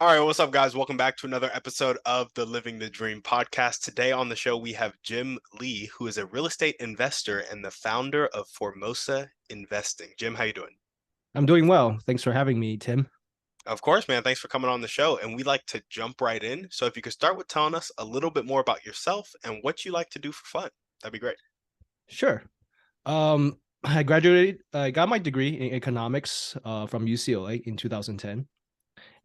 All right, what's up, guys? Welcome back to another episode of the Living the Dream podcast. Today on the show, we have Jim Lee, who is a real estate investor and the founder of Formosa Investing. Jim, how you doing? I'm doing well. Thanks for having me, Tim. Of course, man. Thanks for coming on the show. And we like to jump right in. So if you could start with telling us a little bit more about yourself and what you like to do for fun, that'd be great. Sure. I got my degree in economics from UCLA in 2010,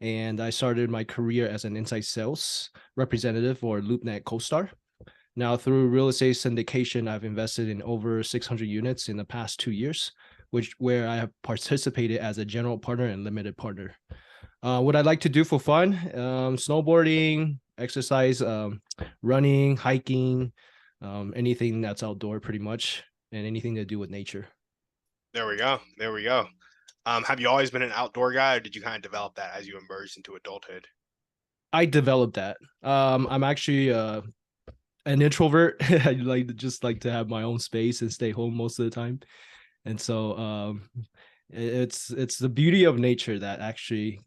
and I started my career as an inside sales representative for LoopNet Costar. Now, through real estate syndication, I've invested in over 600 units in the past 2 years, where I have participated as a general partner and limited partner. What I like to do for fun, snowboarding, exercise, running, hiking, anything that's outdoor pretty much, and anything to do with nature. There we go. There we go. Have you always been an outdoor guy, or did you kind of develop that as you emerged into adulthood? I developed that. I'm actually an introvert. I like to have my own space and stay home most of the time. And so it's the beauty of nature that actually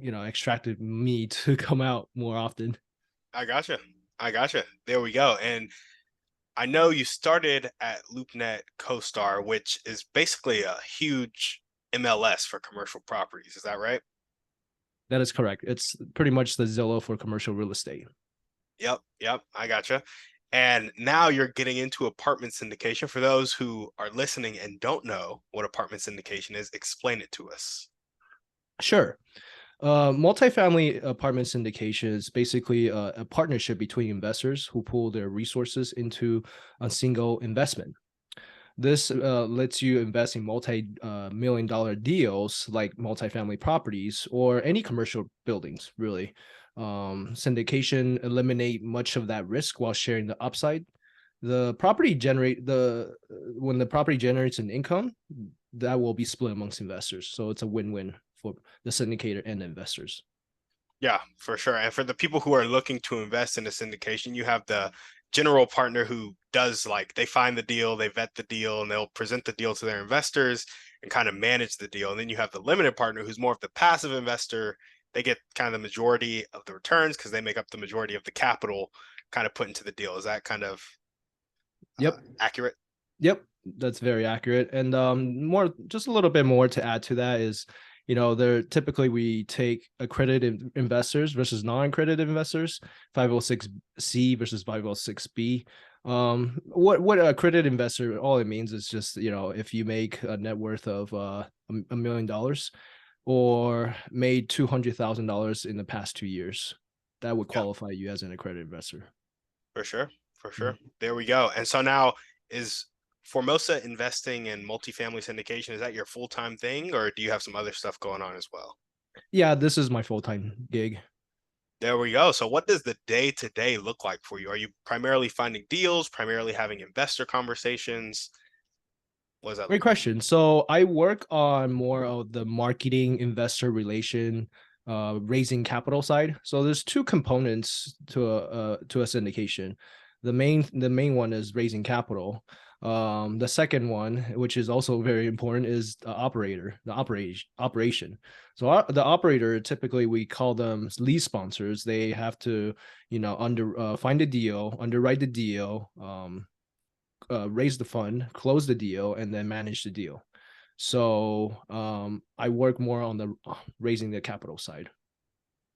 extracted me to come out more often. I gotcha. I gotcha. There we go. And I know you started at LoopNet Costar, which is basically a huge MLS for commercial properties. Is that right? That is correct. It's pretty much the Zillow for commercial real estate. Yep, yep, I gotcha. And now you're getting into apartment syndication. For those who are listening and don't know what apartment syndication is, explain it to us. Sure. Multifamily apartment syndication is basically a partnership between investors who pool their resources into a single investment. This lets you invest in multi-million dollar deals like multifamily properties or any commercial buildings, really. Syndication eliminate much of that risk while sharing the upside. When the property generates an income, that will be split amongst investors. So it's a win-win for the syndicator and the investors. Yeah, for sure. And for the people who are looking to invest in a syndication, you have the general partner who does like they find the deal, they vet the deal, and they'll present the deal to their investors and kind of manage the deal. And then you have the limited partner who's more of the passive investor. They get kind of the majority of the returns because they make up the majority of the capital kind of put into the deal. Is that kind of Yep. accurate? Yep, that's very accurate. And more, just a little bit more to add to that is, there typically we take accredited investors versus non-accredited investors, 506C versus 506B. What accredited investor? All it means is just if you make a net worth of $1 million or made $200,000 in the past 2 years, that would Yeah, qualify you as an accredited investor. for sure. For Mhm. sure. There we go. And so now is Formosa investing in multifamily syndication, is that your full-time thing or do you have some other stuff going on as well? Yeah, this is my full-time gig. There we go. So what does the day to day look like for you? Are you primarily finding deals, primarily having investor conversations? What does that Great look like? question. So I work on more of the marketing, investor relation, raising capital side. So there's two components to a syndication. The main one is raising capital. The second one, which is also very important, is the operation. So the operator, typically we call them lead sponsors. They have to, find a deal, underwrite the deal, raise the fund, close the deal, and then manage the deal. So I work more on the raising the capital side.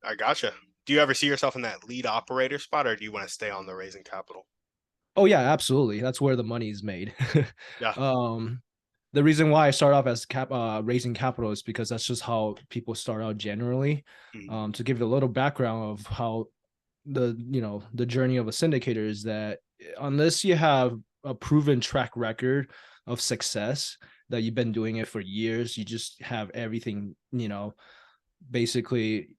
I gotcha. Do you ever see yourself in that lead operator spot or do you want to stay on the raising capital? Oh yeah, absolutely. That's where the money is made. Yeah. um, the reason why I start off as raising capital is because that's just how people start out generally. Mhm. To give you a little background of how the journey of a syndicator is that unless you have a proven track record of success that you've been doing it for years, you just have everything, basically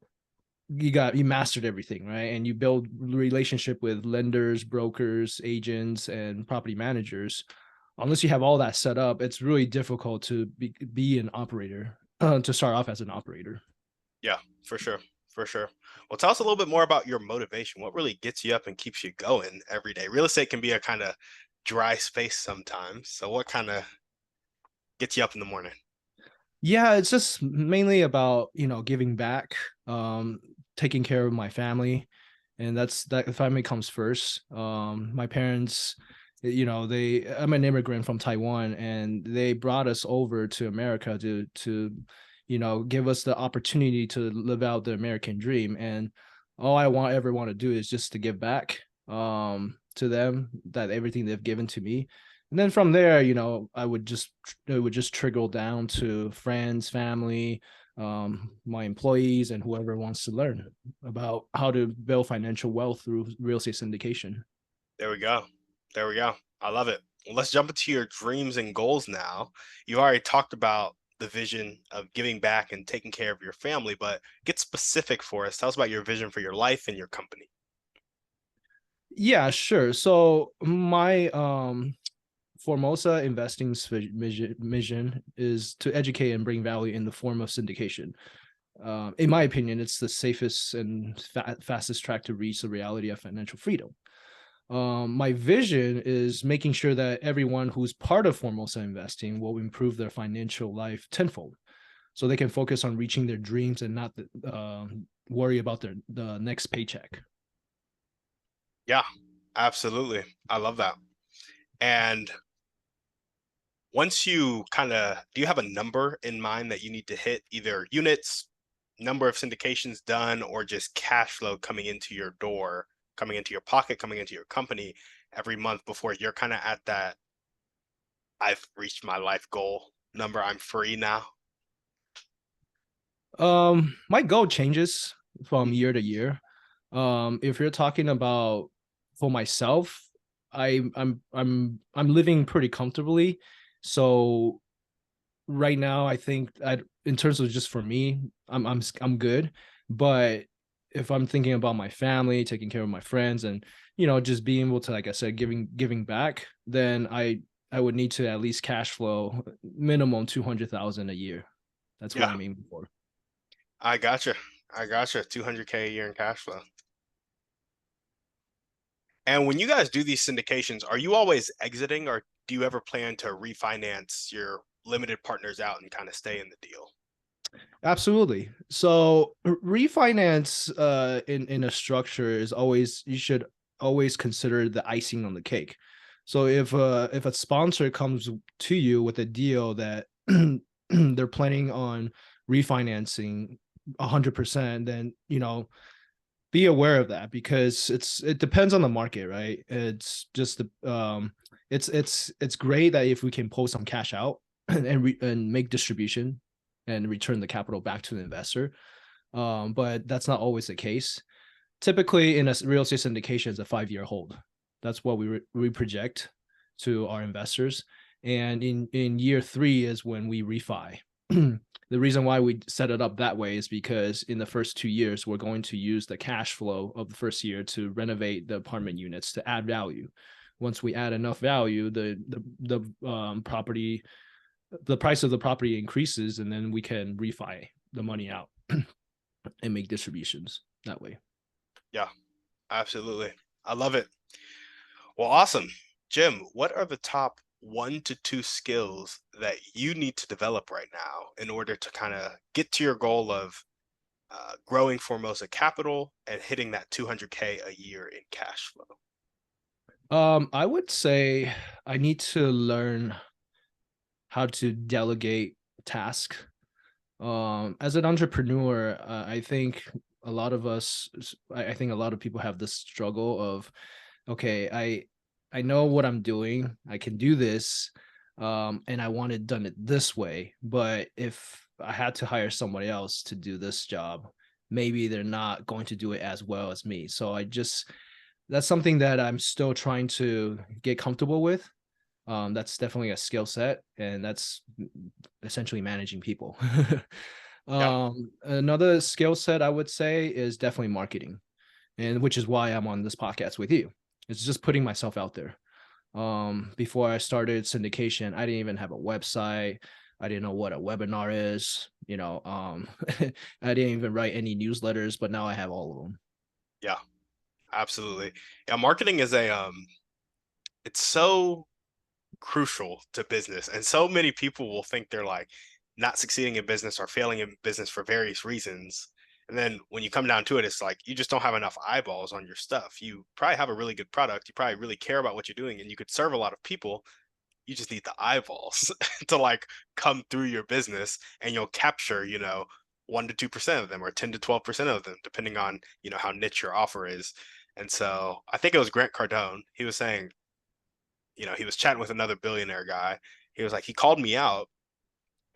you mastered everything, right? And you build relationship with lenders, brokers, agents, and property managers. Unless you have all that set up, it's really difficult to be an operator, to start off as an operator. Yeah, for sure. For sure. Well, tell us a little bit more about your motivation. What really gets you up and keeps you going every day? Real estate can be a kind of dry space sometimes. So what kind of gets you up in the morning? Yeah, it's just mainly about, giving back, um, taking care of my family, and that family comes first. My parents, I'm an immigrant from Taiwan, and they brought us over to America to give us the opportunity to live out the American dream. And all I ever want to do is just to give back to them, that everything they've given to me. And then from there, it would just trickle down to friends, family, my employees, and whoever wants to learn about how to build financial wealth through real estate syndication. There we go. There we go. I love it. Well, let's jump into your dreams and goals now. You already talked about the vision of giving back and taking care of your family, but get specific for us. Tell us about your vision for your life and your company. Yeah, sure. So my Formosa Investing's mission is to educate and bring value in the form of syndication. In my opinion, it's the safest and fastest track to reach the reality of financial freedom. My vision is making sure that everyone who's part of Formosa Investing will improve their financial life tenfold, so they can focus on reaching their dreams and not worry about the next paycheck. Yeah, absolutely. I love that. And once you kind of, do you have a number in mind that you need to hit, either units, number of syndications done, or just cash flow coming into your door, coming into your pocket, coming into your company every month before you're kind of at that, I've reached my life goal number, I'm free now? My goal changes from Mhm. year to year. If you're talking about for myself, I'm living pretty comfortably. So right now, I think in terms of just for me, I'm good. But if I'm thinking about my family, taking care of my friends, and just being able to, like I said, giving back, then I would need to at least cash flow minimum 200,000 a year. That's what Yeah, I'm aiming for. I gotcha. I gotcha. 200K a year in cash flow. And when you guys do these syndications, are you always exiting, or do you ever plan to refinance your limited partners out and kind of stay in the deal? Absolutely. So refinance in a structure is always, you should always consider the icing on the cake. So if a sponsor comes to you with a deal that they're planning on refinancing 100%, then be aware of that, because it depends on the market, right? It's just the it's great that if we can pull some cash out and make distribution and return the capital back to the investor. But that's not always the case. Typically, in a real estate syndication, it's a 5-year hold. That's what we project to our investors. And in year three is when we refi. The reason why we set it up that way is because in the first 2 years, we're going to use the cash flow of the first year to renovate the apartment units to add value. Once we add enough value, the property, the price of the property increases, and then we can refi the money out and make distributions that way. Yeah, absolutely. I love it. Well, awesome. Jim, what are the top 1 to 2 skills that you need to develop right now in order to kind of get to your goal of growing Formosa Capital and hitting that 200K a year in cash flow? I would say I need to learn how to delegate task. As an entrepreneur, I think a lot of us, I think a lot of people have this struggle of, okay, I know what I'm doing, I can do this, and I want it done it this way. But if I had to hire somebody else to do this job, maybe they're not going to do it as well as me. So that's something that I'm still trying to get comfortable with. That's definitely a skill set, and that's essentially managing people. Yeah, Another skill set I would say is definitely marketing, and which is why I'm on this podcast with you. It's just putting myself out there. Before I started syndication, I didn't even have a website. I didn't know what a webinar is. I didn't even write any newsletters, but now I have all of them. yeah, absolutely. Yeah, marketing is it's so crucial to business, and so many people will think they're like not succeeding in business or failing in business for various reasons. And then when you come down to it, it's like you just don't have enough eyeballs on your stuff. You probably have a really good product. You probably really care about what you're doing and you could serve a lot of people. You just need the eyeballs to like come through your business and you'll capture, 1 to 2% of them or 10 to 12% of them, depending on, how niche your offer is. And so I think it was Grant Cardone. He was saying, he was chatting with another billionaire guy. He was like, he called me out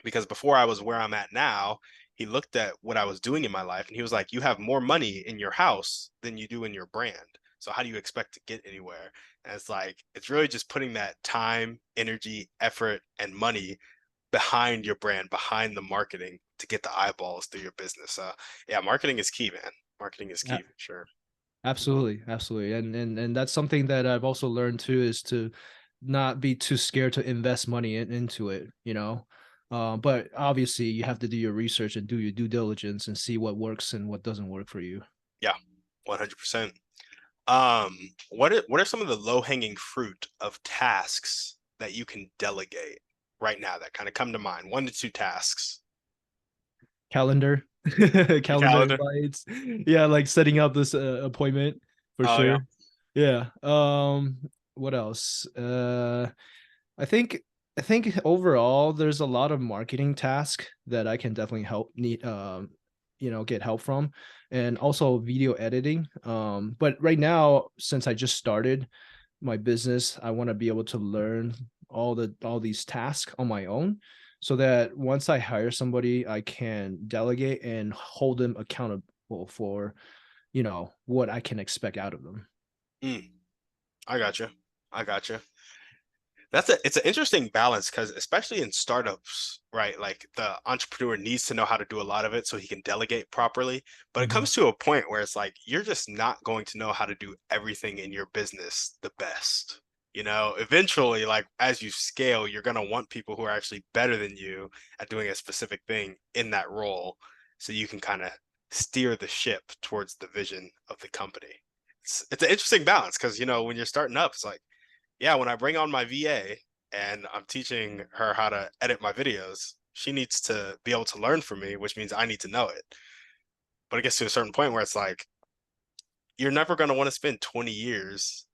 because before I was where I'm at now, he looked at what I was doing in my life and he was like, you have more money in your house than you do in your brand. So how do you expect to get anywhere? And it's like, it's really just putting that time, energy, effort, and money behind your brand, behind the marketing to get the eyeballs through your business. Yeah, marketing is key, man. Marketing is key for sure. Absolutely, absolutely, and that's something that I've also learned too, is to not be too scared to invest money into it. But obviously you have to do your research and do your due diligence and see what works and what doesn't work for you. Yeah, 100%. What are some of the low hanging fruit of tasks that you can delegate right now that kind of come to mind? 1 to 2 tasks. Calendar, Your calendar calendar. invites. Yeah, like setting up this appointment for Oh yeah. sure. Yeah. What else? I think I think overall there's a lot of marketing tasks that I can definitely get help from, and also video editing. But right now, since I just started my business, I want to be able to learn all these tasks on my own, so that once I hire somebody, I can delegate and hold them accountable for, what I can expect out of them. Mm, I gotcha. I gotcha. It's an interesting balance because especially in startups, right? Like the entrepreneur needs to know how to do a lot of it so he can delegate properly. But it Mhm. comes to a point where it's like you're just not going to know how to do everything in your business the best. Eventually, like as you scale, you're gonna want people who are actually better than you at doing a specific thing in that role, so you can kind of steer the ship towards the vision of the company. It's an interesting balance because when you're starting up, it's like yeah, when I bring on my VA and I'm teaching her how to edit my videos, she needs to be able to learn from me, which means I need to know it. But it gets to a certain point where it's like, you're never going to want to spend 20 years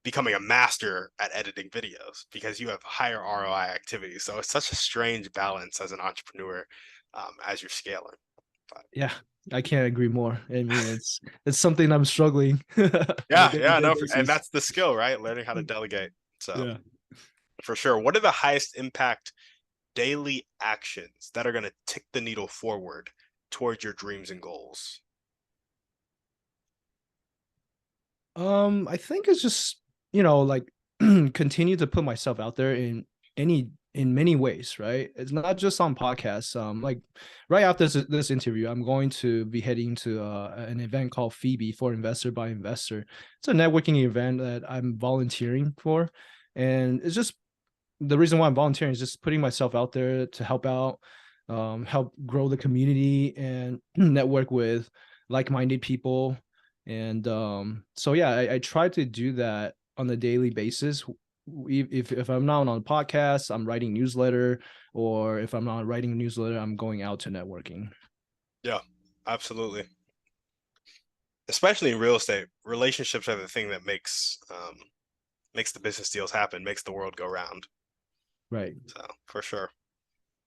becoming a master at editing videos because you have higher ROI activities. So it's such a strange balance as an entrepreneur as you're scaling. But Yeah, I can't agree more. I mean, it's something I'm struggling on a yeah, day to yeah, day no, and basis. that's the skill, right? Learning how to delegate. So Yeah. for sure. What are the highest impact daily actions that are going to tick the needle forward towards your dreams and goals? I think it's just, like continue to put myself out there in many ways, right? It's not just on podcasts. Like right after this interview, I'm going to be heading to an event called Phoebe for Investor by Investor. It's a networking event that I'm volunteering for, and it's just the reason why I'm volunteering is just putting myself out there to help out, help grow the community and network with like-minded people. And so yeah, I try to do that on a daily basis. If I'm not on a podcast, I'm writing newsletter, or if I'm not writing a newsletter, I'm going out to networking. Yeah, absolutely. Especially in real estate, relationships are the thing that makes the business deals happen, makes the world go round. Right. So for sure.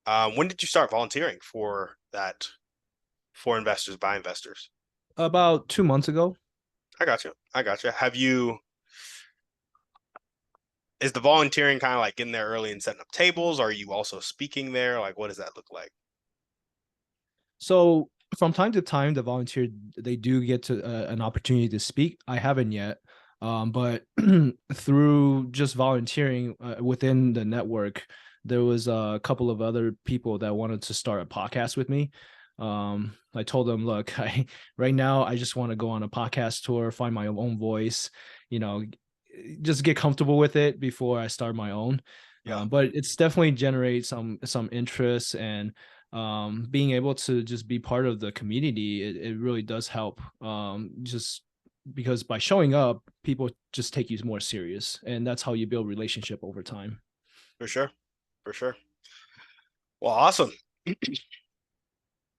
When did you start volunteering for investors by investors? About 2 months ago. I got you. I got you. Is the volunteering kind of like getting there early and setting up tables? Or are you also speaking there? Like, what does that look like? So from time to time, the volunteer, they do get to an opportunity to speak. I haven't yet, but through just volunteering within the network, there was a couple of other people that wanted to start a podcast with me. I told them, look, right now I just want to go on a podcast tour, find my own voice, you know, just get comfortable with it before I start my own. Yeah, But it's definitely generate some interest, and being able to just be part of the community, it really does help. Just because by showing up, people just take you more serious, and that's how you build relationship over time. for sure. For sure. Well, awesome.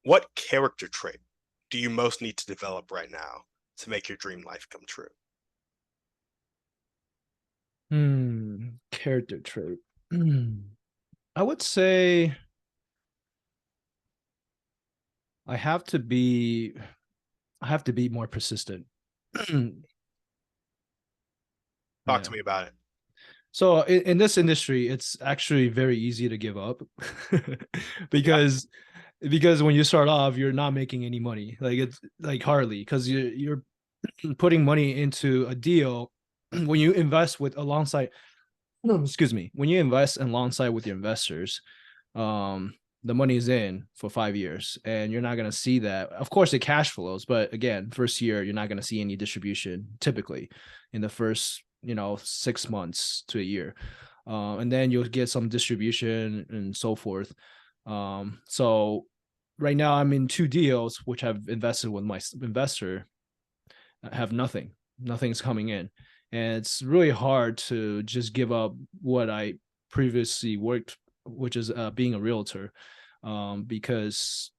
What character trait do you most need to develop right now to make your dream life come true? Character trait. I would say I have to be I have to be more persistent. Talk to Yeah. me about it. So in this industry, it's actually very easy to give up Yeah. because when you start off, you're not making any money. Like it's like hardly because you're putting money into a deal when you invest with alongside no, excuse me, when you invest alongside with your investors, um, the money's in for 5 years and you're not going to see that. Of course, it cash flows, but again, first year, you're not going to see any distribution typically in the first, 6 months to a year. And then you'll get some distribution and so forth. So right now I'm in two deals, which I've invested with my investor, have nothing. Nothing's coming in. And it's really hard to just give up what I previously worked, which is being a realtor. Because,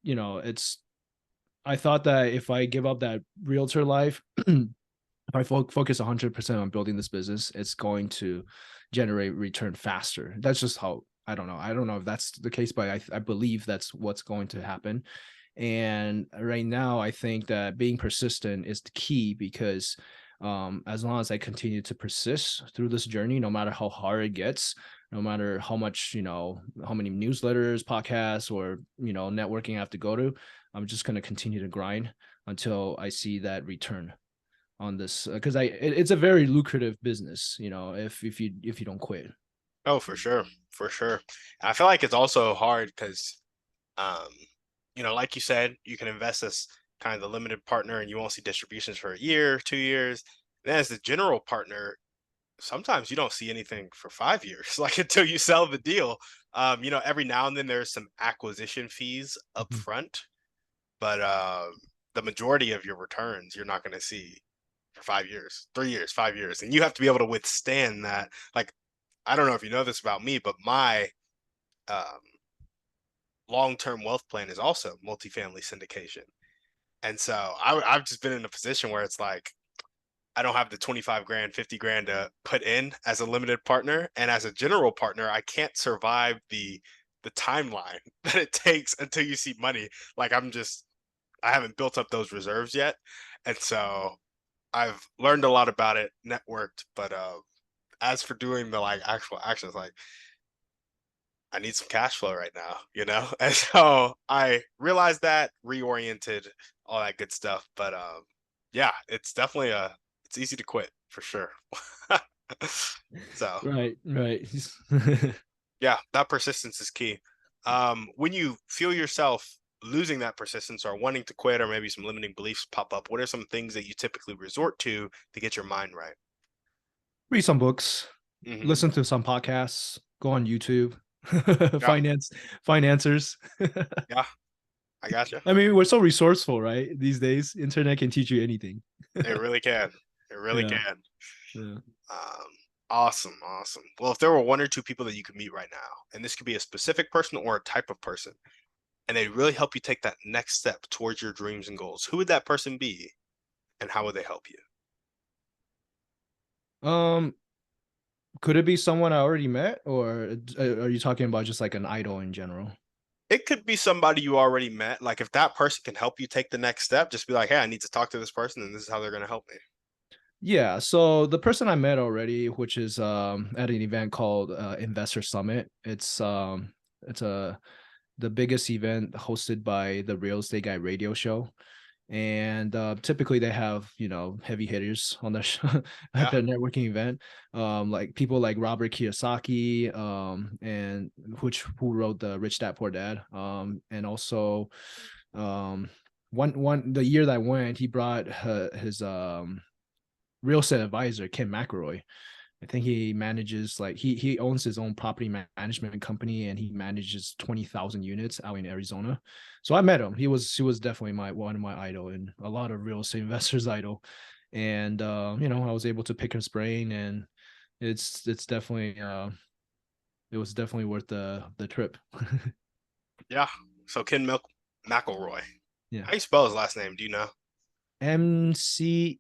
I thought that if I give up that realtor life, if I focus 100% on building this business, it's going to generate return faster. That's just how I don't know. I don't know if that's the case, but I believe that's what's going to happen. And right now, I think that being persistent is the key because as long as I continue to persist through this journey, no matter how hard it gets, no matter how much, how many newsletters, podcasts, or, networking I have to go to, I'm just going to continue to grind until I see that return on this because it's a very lucrative business, if you don't quit. Oh, for sure. For sure. I feel like it's also hard because, um, like you said, you can invest as kind of the limited partner and you won't see distributions for a year, 2 years. Then as the general partner, sometimes you don't see anything for 5 years, like until you sell the deal. Every now and then there's some acquisition fees up Mhm. front, but the majority of your returns you're not going to see for 5 years, 3 years, 5 years, and you have to be able to withstand that. Like, I don't know if you know this about me, but my um, long-term wealth plan is also multifamily syndication, and so I've just been in a position where it's like I don't have the 25 grand, 50 grand to put in as a limited partner. And as a general partner, I can't survive the timeline that it takes until you see money. Like I haven't built up those reserves yet. And so I've learned a lot about it, networked, but as for doing the like actual actions, like I need some cash flow right now, you know? And so I realized that, reoriented, all that good stuff. But yeah, it's definitely it's easy to quit for sure. So Right, right. yeah, that persistence is key. When you feel yourself losing that persistence or wanting to quit or maybe some limiting beliefs pop up, what are some things that you typically resort to get your mind right? Read some books, Hmm. listen to some podcasts, go on YouTube, Yeah, financiers. yeah, I gotcha. I mean, we're so resourceful, right? These days, internet can teach you anything. It really can. It really Yeah, can. yeah. Um, awesome, awesome. Well, if there were one or two people that you could meet right now, and this could be a specific person or a type of person, and they really help you take that next step towards your dreams and goals, who would that person be, and how would they help you? Um, could it be someone I already met, or are you talking about just like an idol in general? It could be somebody you already met. Like if that person can help you take the next step, just be like, "Hey, I need to talk to this person, and this is how they're going to help me." Yeah, so the person I met already, which is at an event called Investor Summit. It's the biggest event hosted by the Real Estate Guy radio show. And typically they have, heavy hitters on their at Yeah, their networking event, like people like Robert Kiyosaki, and who wrote the Rich Dad Poor Dad, and also um, one the year that I went, he brought his real estate advisor Kim McElroy. I think he manages like he owns his own property management company and he manages 20,000 units out in Arizona. So I met him. He was definitely my one of my idol and a lot of real estate investors idol. And I was able to pick his brain and it's definitely it was definitely worth the trip. Yeah. So McElroy. Yeah. How do you spell his last name? Do you know? Mceleroy.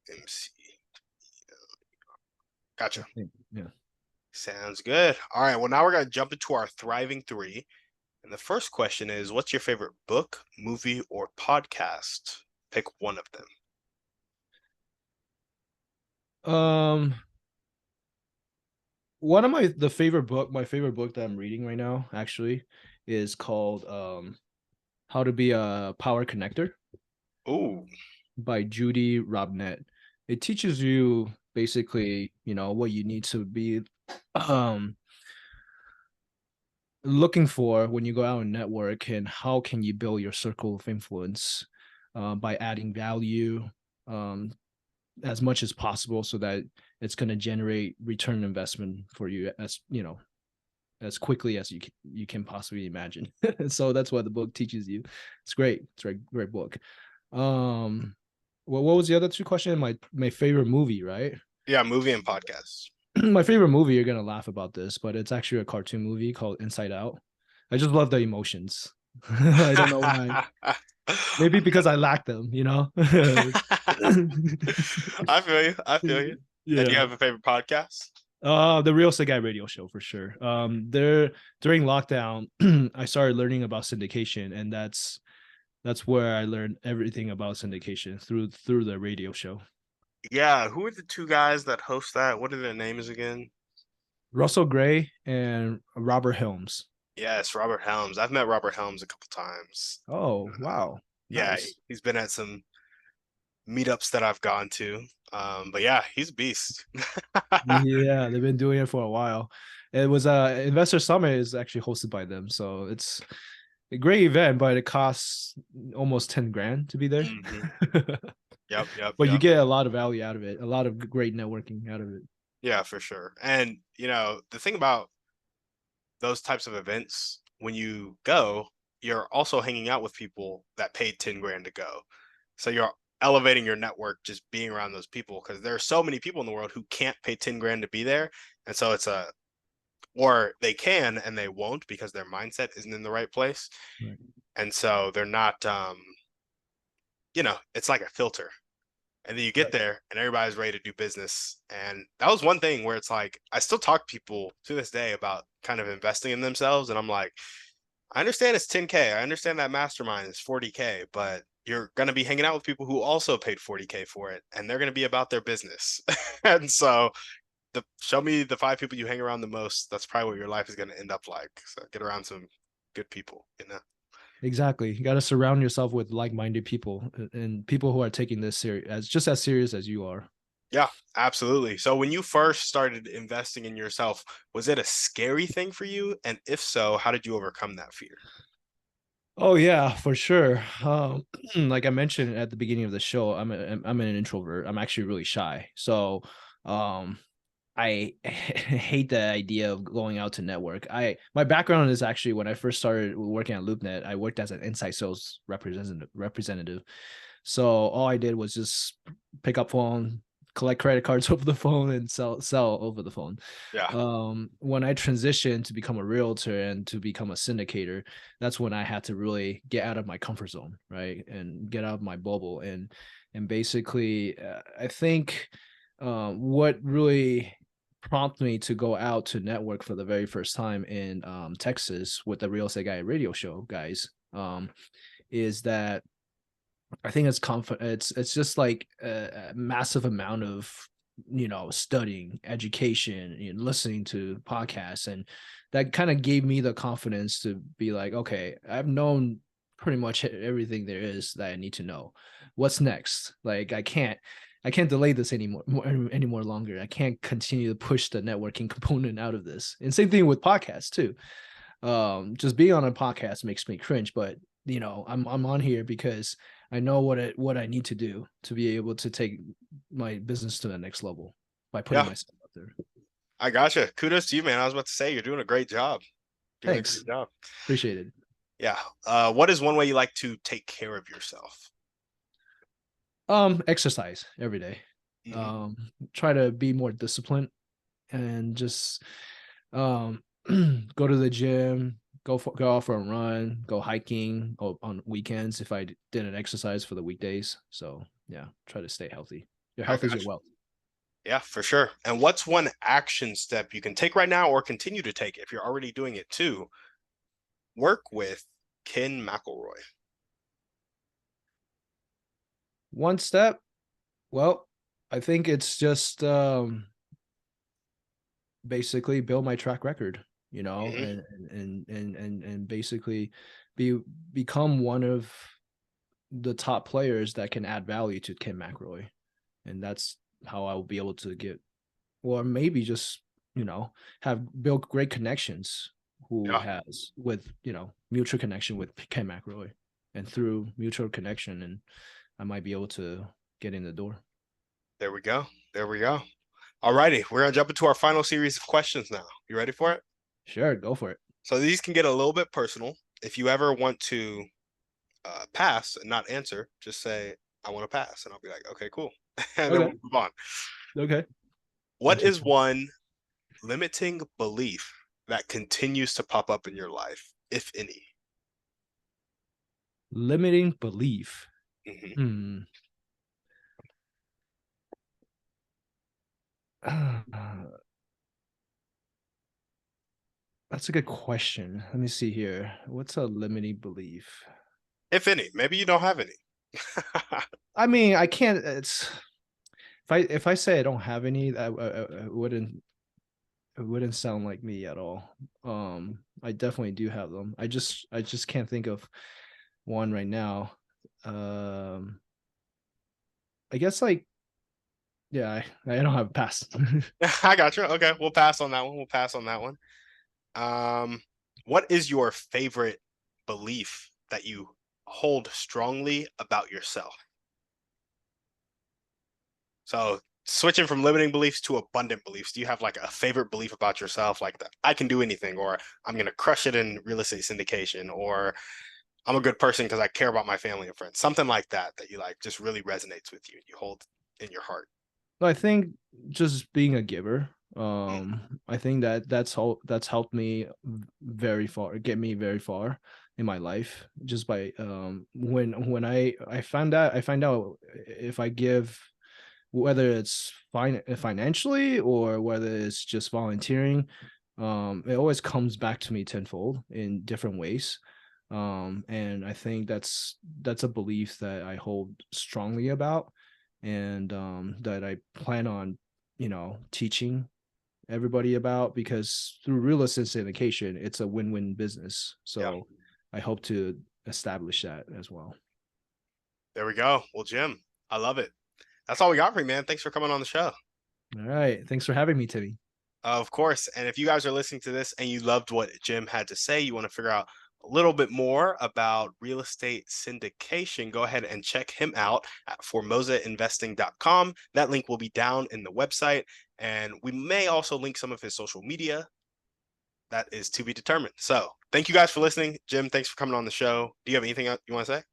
MC. I Gotcha. think. Yeah. Sounds good. All right. Well, now we're gonna jump into our thriving three. And the first question is, what's your favorite book, movie, or podcast? Pick one of them. Um, one of my favorite book that I'm reading right now actually is called How to Be a Power Connector Ooh, by Judy Robnett. It teaches you basically, what you need to be um looking for when you go out and network, and how can you build your circle of influence by adding value um, as much as possible so that it's going to generate return investment for you as quickly as you can possibly imagine. So that's what the book teaches you. It's great. It's a great book. um well, what was the other two questions? My favorite movie, right? yeah, movie and podcast. My favorite movie, you're gonna laugh about this, but it's actually a cartoon movie called Inside Out. I just love the emotions. I don't know why. Maybe because I lack them, I feel you. I feel you. And do you Yeah. have a favorite podcast? The Real Estate Guy radio show for sure. There during lockdown, I started learning about syndication, and that's where I learned everything about syndication through the radio show. Yeah, who are the two guys that host that? What are their names again? Russell Gray and Robert Helms. Yes, Robert Helms. I've met Robert Helms a couple times. Oh, wow. Yeah, Nice. he's been at some meetups that I've gone to. But yeah, he's a beast. Yeah, they've been doing it for a while. It was Investor Summit is actually hosted by them, so it's a great event, but it costs almost 10 grand to be there. Mhm. Yep, yep, But you yep. get a lot of value out of it, a lot of great networking out of it. Yeah, for sure. And the thing about those types of events, when you go, you're also hanging out with people that paid 10 grand to go. So you're elevating your network just being around those people because there are so many people in the world who can't pay 10 grand to be there. And so or they can and they won't because their mindset isn't in the right place. Right. And so they're not, it's like a filter. And then you get Right. there and everybody's ready to do business. And that was one thing where it's like, I still talk to people to this day about kind of investing in themselves. And I'm like, I understand it's 10K. I understand that mastermind is 40K, but you're going to be hanging out with people who also paid 40K for it. And they're going to be about their business. And so show me the five people you hang around the most. That's probably what your life is going to end up like. So get around some good people. Exactly. You got to surround yourself with like-minded people and people who are taking this serious as serious as you are. Yeah, absolutely. So when you first started investing in yourself, was it a scary thing for you? And if so, how did you overcome that fear? Oh yeah, for sure. Like I mentioned at the beginning of the show, I'm an introvert. I'm actually really shy. So, um, I hate the idea of going out to network. My background is actually when I first started working at LoopNet, I worked as an inside sales representative. So all I did was just pick up phone, collect credit cards over the phone, and sell over the phone. Yeah, When I transitioned to become a realtor and to become a syndicator, that's when I had to really get out of my comfort zone, right, and get out of my bubble, and basically, I think what really prompted me to go out to network for the very first time in Texas with the Real Estate Guy radio show guys is that I think it's just like a massive amount of studying, education, listening to podcasts, and that kind of gave me the confidence to be like, okay, I've known pretty much everything there is that I need to know. What's next? Like I can't delay this anymore longer. I can't continue to push the networking component out of this. And same thing with podcasts too. Just being on a podcast makes me cringe, but I'm on here because I know what I need to do to be able to take my business to the next level by putting yeah, myself out there. I gotcha. Kudos to you, man. I was about to say you're doing a great job. Doing a great Thanks. job. Appreciate it. Yeah. What is one way you like to take care of yourself? Exercise every day. Hmm. Try to be more disciplined and just um go to the gym, go out for a run, go hiking on weekends if I didn't exercise for the weekdays. So yeah, try to stay healthy. Your I health is got your you. wealth. Yeah, for sure. And what's one action step you can take right now or continue to take if you're already doing it too? Work with Ken McElroy. One step. Well, I think it's just basically build my track record, Hmm. and basically be become one of the top players that can add value to Kim McElroy, and that's how I will be able to get, or maybe just have built great connections who Yeah, has with mutual connection with Ken McElroy, and through mutual connection, and I might be able to get in the door. there we go. There we go. All righty, we're gonna jump into our final series of questions now. You ready for it? Sure, go for it. So these can get a little bit personal. If you ever want to pass and not answer, just say, I want to pass. And I'll be like, okay, cool. And then Okay. we'll move on. Okay. What is Interesting. one limiting belief that continues to pop up in your life, if any? Limiting belief. Hmm. Hmm. That's a good question. Let me see here. What's a limiting belief? If any, maybe you don't have any. I mean, I can't. It's if I say I don't have any, it wouldn't sound like me at all. I definitely do have them. I just can't think of one right now. Um, I guess like yeah, I don't have a pass. I got you. Okay, we'll pass on that one. We'll pass on that one. Um, what is your favorite belief that you hold strongly about yourself? So switching from limiting beliefs to abundant beliefs, do you have like a favorite belief about yourself, like that I can do anything, or I'm gonna crush it in real estate syndication, or I'm a good person because I care about my family and friends, something like that that you like just really resonates with you and you hold in your heart. I think just being a giver. Mm, I think that's helped me very far, get me very far in my life. Just by when I find out if I give, whether it's financially or whether it's just volunteering, it always comes back to me tenfold in different ways. And I think that's a belief that I hold strongly about, and that I plan on, teaching everybody about, because through real estate syndication, it's a win-win business. yeah, So I hope to establish that as well. there we go. Well, Jim, I love it. That's all we got for you, man. Thanks for coming on the show. All right. Thanks for having me, Timmy. Of course. And if you guys are listening to this and you loved what Jim had to say, you want to figure out a little bit more about real estate syndication, go ahead and check him out at formosainvesting.com. That link will be down in the website. And we may also link some of his social media. That is to be determined. So thank you guys for listening. Jim, thanks for coming on the show. Do you have anything else you want to say?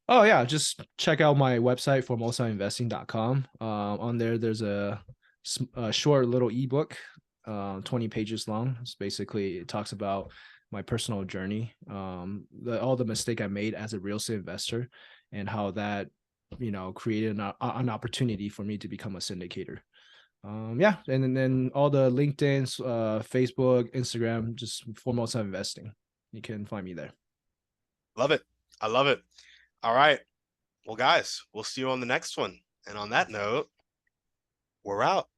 Oh yeah, just check out my website for mosainvesting.com. On there, there's a short little ebook, 20 pages long. It's basically, it talks about my personal journey, all the mistake I made as a real estate investor, and how that created an opportunity for me to become a syndicator. Yeah, and then all the LinkedIn's, Facebook, Instagram, just for Mosa Investing. You can find me there. Love it. I love it. All right. Well, guys, we'll see you on the next one. And on that note, we're out.